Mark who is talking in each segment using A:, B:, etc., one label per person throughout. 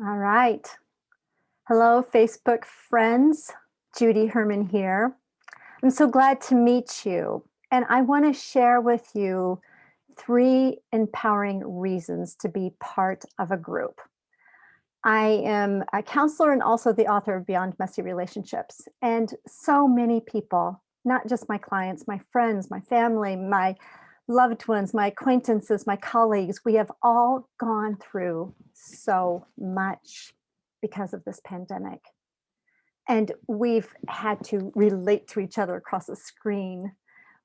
A: All right. Hello, Facebook friends. Judy Herman here. I'm so glad to meet you. And I want to share with you three empowering reasons to be part of a group. I am a counselor and also the author of Beyond Messy Relationships. And so many people, not just my clients, my friends, my family, my loved ones, my acquaintances, my colleagues, we have all gone through so much because of this pandemic. And we've had to relate to each other across a screen.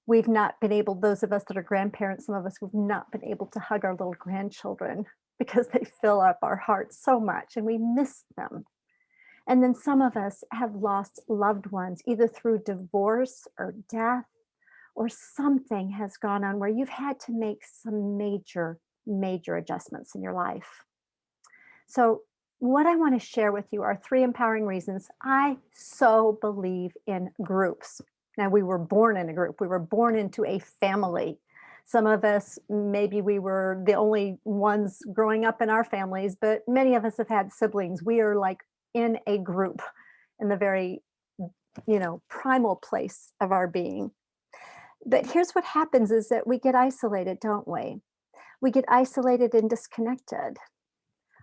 A: We've not been able, those of us that are grandparents, some of us have not been able to hug our little grandchildren because they fill up our hearts so much and we miss them. And then some of us have lost loved ones, either through divorce or death, or something has gone on where you've had to make some major adjustments in your life. So, what I want to share with you are three empowering reasons I so believe in groups. Now, we were born in a group, we were born into a family. Some of us, maybe we were the only ones growing up in our families, but many of us have had siblings. We are like in a group in the very, primal place of our being. But here's what happens is that we get isolated, don't we? We get isolated and disconnected.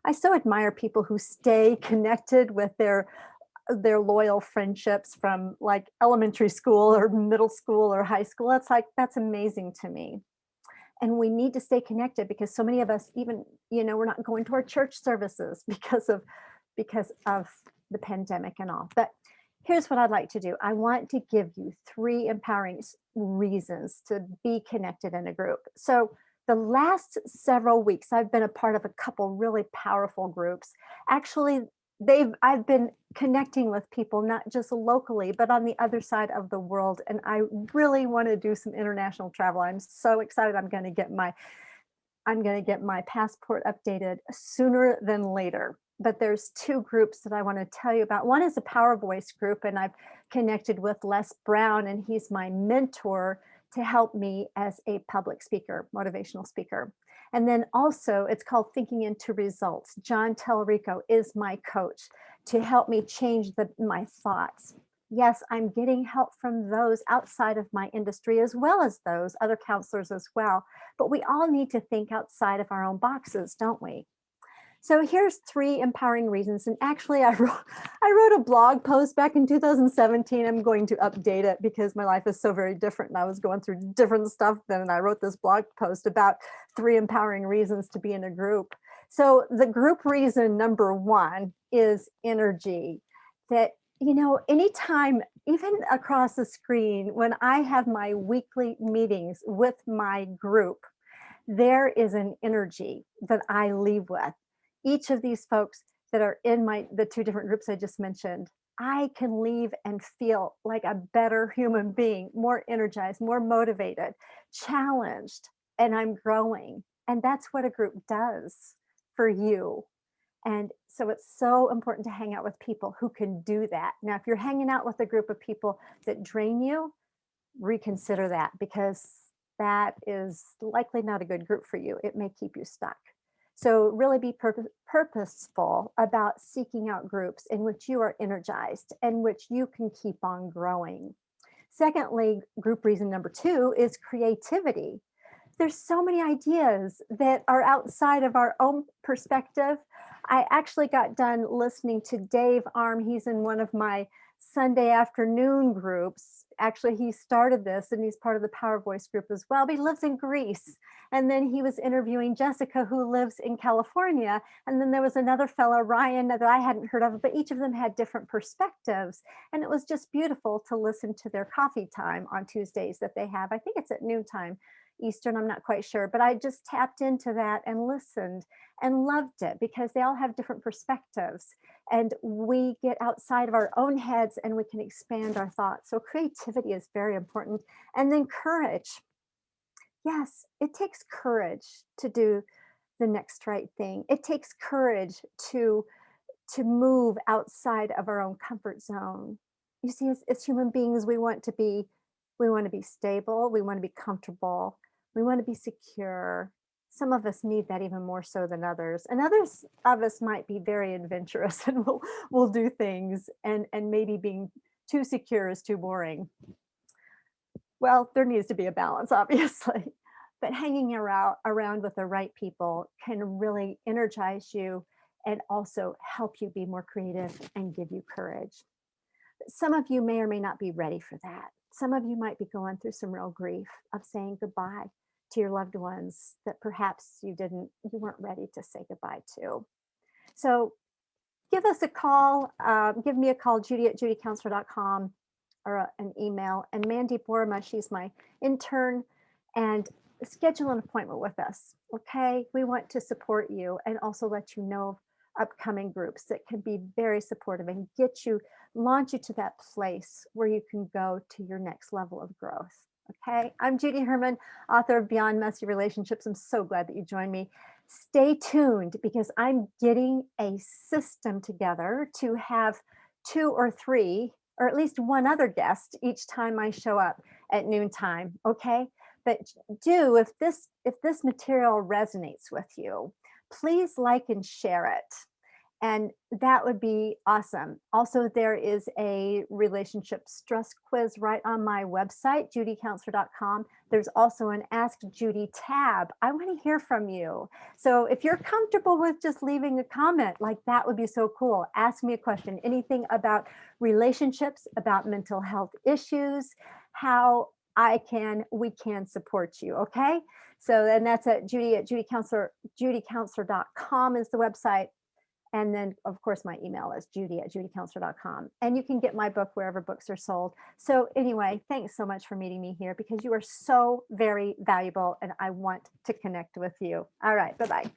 A: I so admire people who stay connected with their loyal friendships from like elementary school or middle school or high school. That's amazing to me. And we need to stay connected because so many of us even, we're not going to our church services because of the pandemic and all. But here's what I'd like to do. I want to give you three empowering reasons to be connected in a group. So the last several weeks, I've been a part of a couple really powerful groups. Actually, I've been connecting with people not just locally, but on the other side of the world. And I really want to do some international travel. I'm so excited. I'm going to get my passport updated sooner than later. But there's two groups that I want to tell you about. One is a Power Voice group, and I've connected with Les Brown, and he's my mentor to help me as a public speaker, motivational speaker. And then also, it's called Thinking into Results. John Tellerico is my coach to help me change my thoughts. Yes, I'm getting help from those outside of my industry as well as those other counselors as well. But we all need to think outside of our own boxes, don't we? So here's three empowering reasons. And actually, I wrote a blog post back in 2017. I'm going to update it because my life is so very different. And I was going through different stuff then. And I wrote this blog post about three empowering reasons to be in a group. So the group reason number one is energy. That, anytime, even across the screen, when I have my weekly meetings with my group, there is an energy that I leave with. Each of these folks that are in the two different groups I just mentioned, I can leave and feel like a better human being, more energized, more motivated, challenged, and I'm growing. And that's what a group does for you. And so it's so important to hang out with people who can do that. Now, if you're hanging out with a group of people that drain you, reconsider that because that is likely not a good group for you. It may keep you stuck. So really be purposeful about seeking out groups in which you are energized and which you can keep on growing. Secondly, group reason number two is creativity. There's so many ideas that are outside of our own perspective. I actually got done listening to Dave Arm. He's in one of my Sunday afternoon groups. Actually, he started this and he's part of the Power Voice group as well, but he lives in Greece. And then he was interviewing Jessica, who lives in California. And then there was another fellow, Ryan, that I hadn't heard of, but each of them had different perspectives. And it was just beautiful to listen to their coffee time on Tuesdays that they have. I think it's at noontime Eastern, I'm not quite sure, but I just tapped into that and listened and loved it because they all have different perspectives and we get outside of our own heads and we can expand our thoughts. So creativity is very important. And then courage. Yes, it takes courage to do the next right thing. It takes courage to move outside of our own comfort zone. You see, as human beings, we want to be stable, we want to be comfortable, we want to be secure. Some of us need that even more so than others. And others of us might be very adventurous and will do things, and maybe being too secure is too boring. Well, there needs to be a balance, obviously. But hanging around with the right people can really energize you and also help you be more creative and give you courage. Some of you may or may not be ready for that. Some of you might be going through some real grief of saying goodbye to your loved ones that perhaps you weren't ready to say goodbye to. So give us a call. Give me a call, Judy at judycounselor.com, or an email. And Mandy Borma, she's my intern, and schedule an appointment with us. Okay. We want to support you and also let you know of upcoming groups that can be very supportive and launch you to that place where you can go to your next level of growth. Okay. I'm Judy Herman, author of Beyond Messy Relationships. I'm so glad that you joined me. Stay tuned because I'm getting a system together to have 2 or 3 or at least one other guest each time I show up at noontime. Okay. But if this material resonates with you, please like and share it. And that would be awesome. Also, there is a relationship stress quiz right on my website, judycounselor.com. There's also an Ask Judy tab. I want to hear from you. So if you're comfortable with just leaving a comment, like that would be so cool. Ask me a question, anything about relationships, about mental health issues, how we can support you. Okay. So, and that's at judycounselor.com is the website. And then, of course, my email is judy@judycounselor.com. And you can get my book wherever books are sold. So anyway, thanks so much for meeting me here because you are so very valuable and I want to connect with you. All right. Bye-bye.